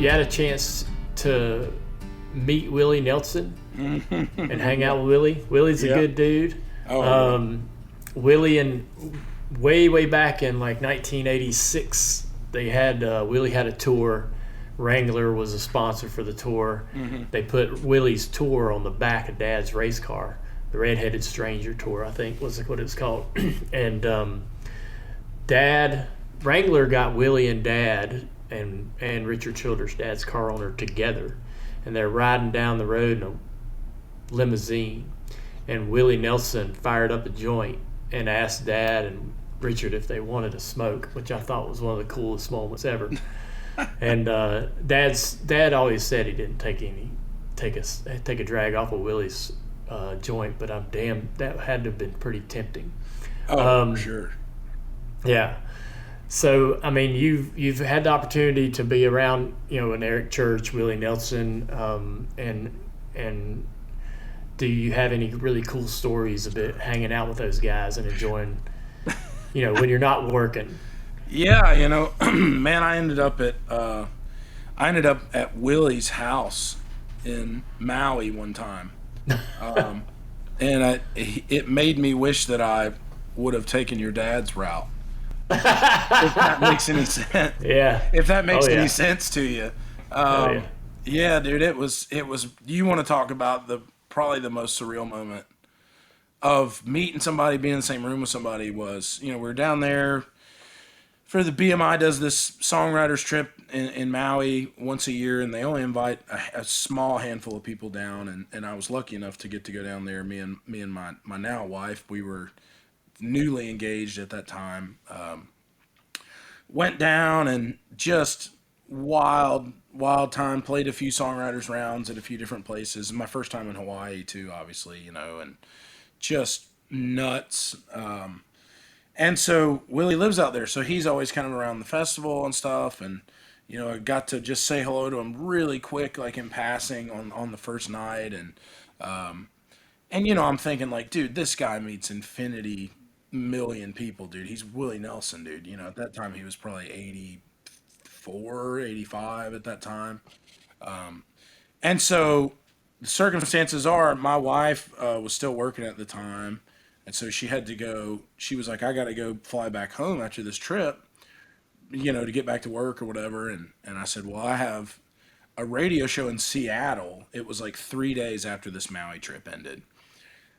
you had a chance to meet Willie Nelson and hang out with Willie. Willie's a good dude. Willie, and way back in like 1986, they had Willie had a tour. Wrangler was a sponsor for the tour. They put Willie's tour on the back of Dad's race car. The Red-Headed Stranger Tour, I think, was what it was called. And Wrangler got Willie and Dad and Richard Childress, Dad's car owner, together. And they're riding down the road in a limousine. And Willie Nelson fired up a joint and asked Dad and Richard if they wanted to smoke, which I thought was one of the coolest moments ever. And Dad always said he didn't take a drag off of Willie's joint, but I'm damn, that had to have been pretty tempting. Sure. Yeah. So I mean, you've had the opportunity to be around, an Eric Church, Willie Nelson, and do you have any really cool stories about hanging out with those guys and enjoying, when you're not working? Yeah, man, I ended up at Willie's house in Maui one time, and it made me wish that I would have taken your dad's route. If that makes any sense. Yeah. If that makes any sense to you. Yeah. Yeah, dude, it was. You want to talk about probably the most surreal moment of meeting somebody, being in the same room with somebody was, we were down there for the BMI does this songwriters trip in Maui once a year, and they only invite a small handful of people down. And I was lucky enough to get to go down there. Me and my now wife, we were newly engaged at that time. Went down and just wild time. Played a few songwriters rounds at a few different places. My first time in Hawaii too, obviously, and just nuts. And so Willie lives out there, so he's always kind of around the festival and stuff. And I got to just say hello to him really quick, like in passing on the first night. And I'm thinking like, dude, this guy meets infinity million people, dude. He's Willie Nelson, dude. At that time he was probably 84, 85 at that time. And so the circumstances are, my wife was still working at the time. And so she had to go, she was like, I got to go fly back home after this trip, to get back to work or whatever. And I said, well, I have a radio show in Seattle. It was like 3 days after this Maui trip ended.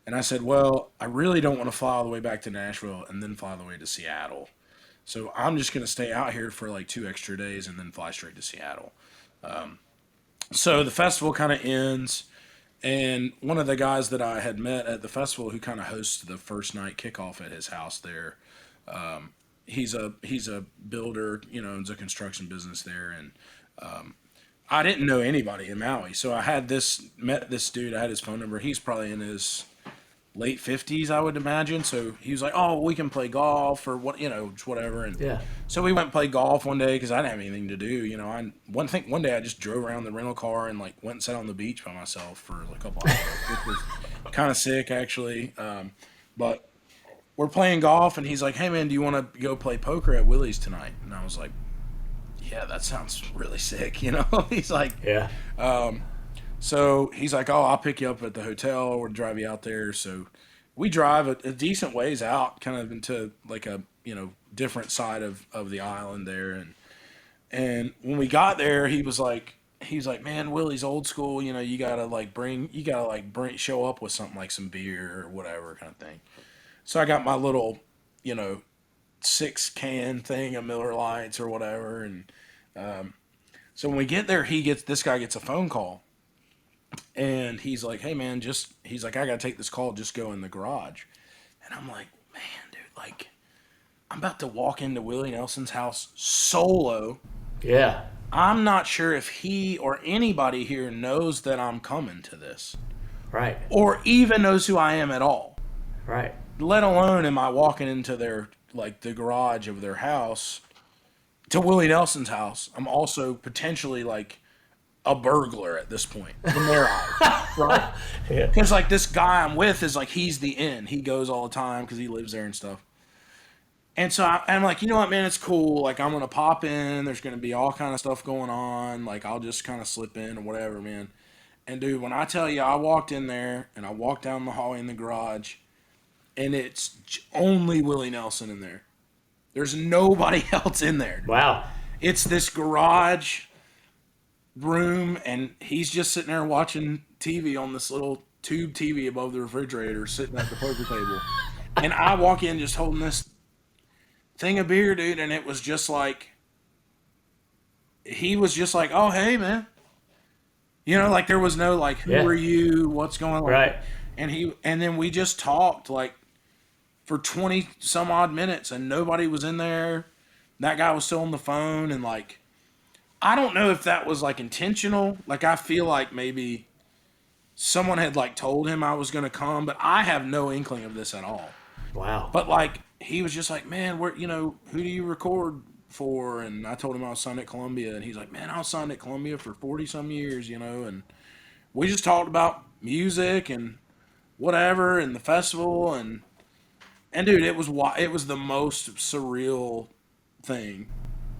And I said, well, I really don't want to fly all the way back to Nashville and then fly all the way to Seattle. So I'm just going to stay out here for like 2 extra days and then fly straight to Seattle. So the festival kind of ends. And one of the guys that I had met at the festival who kind of hosts the first night kickoff at his house there, he's a builder, owns a construction business there. And I didn't know anybody in Maui. So I met this dude. I had his phone number. He's probably in his late 50s, I would imagine. So he was like, oh, we can play golf or what, whatever. And yeah. So we went and played golf one day because I didn't have anything to do. One day I just drove around the rental car and like went and sat on the beach by myself for a couple hours, which was kind of sick actually. But we're playing golf and he's like, hey man, do you want to go play poker at Willie's tonight? And I was like, yeah, that sounds really sick. He's like, yeah. So he's like, oh, I'll pick you up at the hotel or drive you out there. So we drive a decent ways out, kind of into like a, different side of the island there. And when we got there, he was like, man, Willie's old school. You gotta show up with something like some beer or whatever kind of thing. So I got my little, 6-can thing of Miller Lights or whatever. And so when we get there, this guy gets a phone call. And he's like, hey man, he's like, I gotta take this call, just go in the garage. And I'm like, man, dude, like, I'm about to walk into Willie Nelson's house solo. Yeah. I'm not sure if he or anybody here knows that I'm coming to this. Right. Or even knows who I am at all. Right. Let alone am I walking into the garage of their house to Willie Nelson's house. I'm also potentially like a burglar at this point in their eyes, right? Yeah. Because like this guy I'm with is like, he's the in. He goes all the time because he lives there and stuff. And so I'm like, you know what, man, it's cool. Like, I'm gonna pop in. There's gonna be all kind of stuff going on. Like, I'll just kind of slip in or whatever, man. And dude, when I tell you, I walked in there and I walked down the hallway in the garage, and it's only Willie Nelson in there. There's nobody else in there. Wow. It's this garage room, and he's just sitting there watching TV on this little tube TV above the refrigerator, sitting at the poker table. And I walk in just holding this thing of beer, dude, and it was just like, he was just like, oh, hey, man. You know, like, there was no, like, who Yeah. are you? What's going on? Right. And then we just talked, like, for 20 some odd minutes, and nobody was in there. That guy was still on the phone, and, like, I don't know if that was, like, intentional. Like, I feel like maybe someone had, like, told him I was going to come, but I have no inkling of this at all. Wow. But, like, he was just like, man, where, you know, who do you record for? And I told him I was signed at Columbia, and he's like, man, I was signed at Columbia for 40 some years, you know, and we just talked about music and whatever and the festival, and dude, it was the most surreal thing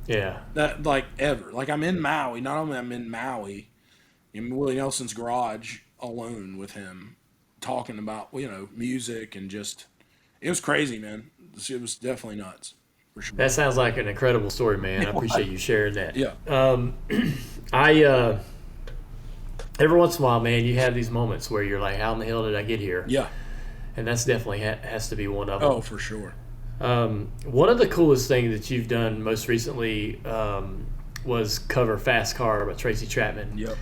Yeah. that, like, ever. Like, I'm in Maui. Not only I'm in Maui, in Willie Nelson's garage alone with him, talking about, you know, music, and just, it was crazy, man. It was definitely nuts, for sure. That sounds like an incredible story, man. I appreciate you sharing that. Yeah. I every once in a while, man, you have these moments where you're like, how in the hell did I get here? Yeah. And that's definitely has to be one of them. Oh, for sure. One of the coolest things that you've done most recently was cover Fast Car by Tracy Chapman. Yep.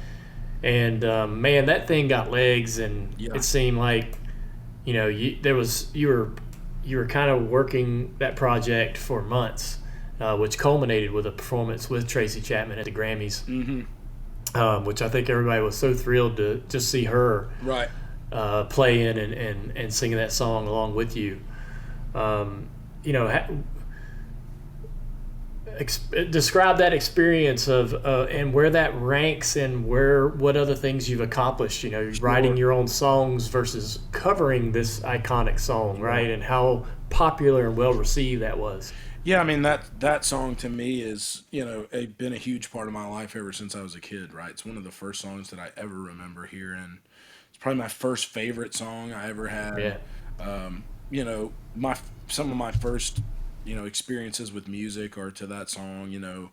And man, that thing got legs, and Yeah. it seemed like, you know, you were kind of working that project for months, which culminated with a performance with Tracy Chapman at the Grammys, which I think everybody was so thrilled to just see her Right. play in and singing that song along with you. You know, describe that experience of and where that ranks, and what other things you've accomplished. You know, writing your own songs versus covering this iconic song, right? And how popular and well received that was. Yeah, I mean, that song to me is, you know, been a huge part of my life ever since I was a kid, right? It's one of the first songs that I ever remember hearing. It's probably my first favorite song I ever had. Yeah. You know, some of my first, you know, experiences with music are to that song, you know,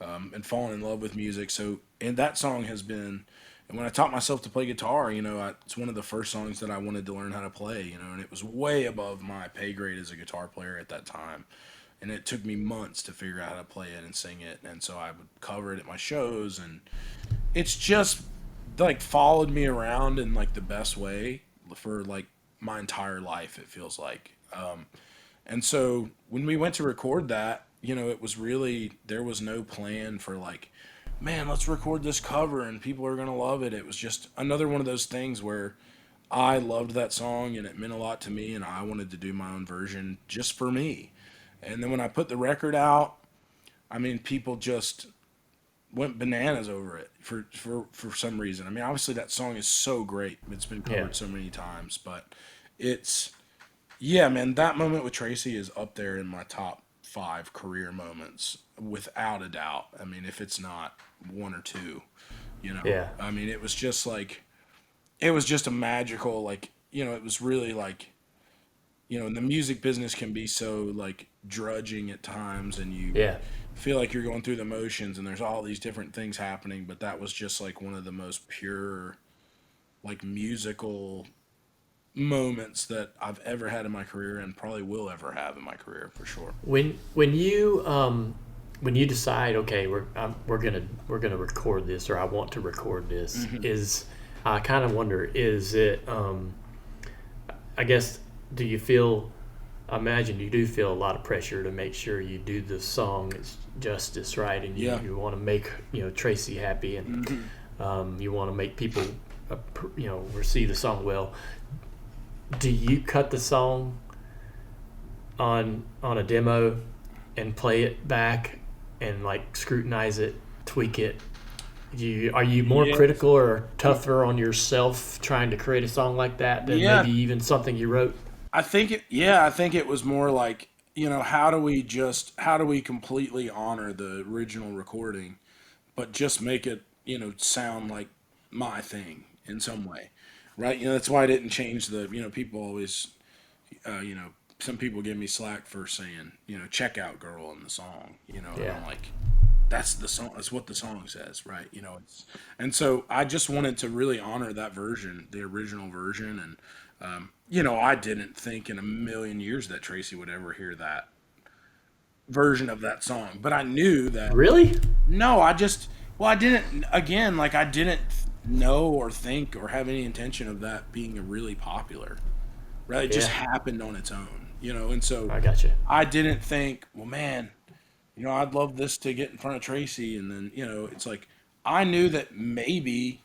and falling in love with music. So, and that song has been, and when I taught myself to play guitar, you know, it's one of the first songs that I wanted to learn how to play, you know, and it was way above my pay grade as a guitar player at that time. And it took me months to figure out how to play it and sing it. And so I would cover it at my shows, and it's just, like, followed me around in, like, the best way for, like, my entire life, it feels like. And so when we went to record that, you know, it was really, there was no plan for, like, man, let's record this cover and people are going to love it. It was just another one of those things where I loved that song and it meant a lot to me, and I wanted to do my own version just for me. And then when I put the record out, I mean, people just went bananas over it for some reason. I mean, obviously that song is so great. It's been covered so many times, but it's, yeah, man, that moment with Tracy is up there in my top 5 career moments without a doubt. I mean, if it's not 1 or 2, you know. Yeah. I mean, it was just like, it was just a magical, like, you know, it was really like, you know, and the music business can be so, like, drudging at times, and you feel like you're going through the motions and there's all these different things happening, but that was just like one of the most pure, like, musical moments that I've ever had in my career, and probably will ever have in my career, for sure. When you decide, okay, we're gonna record this, or I want to record this, is, I kind of wonder, is it I guess, do you feel, I imagine you do feel a lot of pressure to make sure you do the song justice, right? And you want to make, you know, Tracy happy, and you want to make people you know, receive the song well. Do you cut the song on a demo and play it back and, like, scrutinize it, tweak it? Are you more critical or tougher on yourself trying to create a song like that than maybe even something you wrote? I think it was more like, how do we completely honor the original recording, but just make it, sound like my thing in some way, right? That's why I didn't change people always, some people give me slack for saying, check out girl in the song, and Yeah. I'm like, that's the song. That's what the song says, right? And so I just wanted to really honor that version, the original version, and I didn't think in a million years that Tracy would ever hear that version of that song, but I knew that. Really? No, I didn't. Again, like I didn't know or think or have any intention of that being a really popular. Right, it just Yeah. happened on its own, and so I got you. I didn't think, well, man, I'd love this to get in front of Tracy, and then it's like I knew that maybe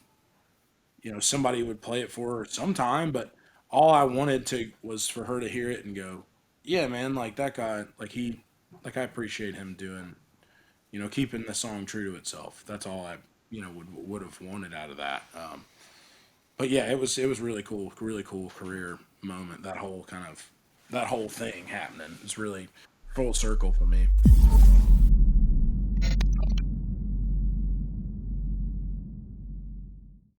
somebody would play it for her sometime, but all I wanted to was for her to hear it and go, yeah, man, like that guy, like I appreciate him doing, keeping the song true to itself. That's all I would have wanted out of that. But yeah, it was really cool career moment. That whole thing happening. It's really full circle for me.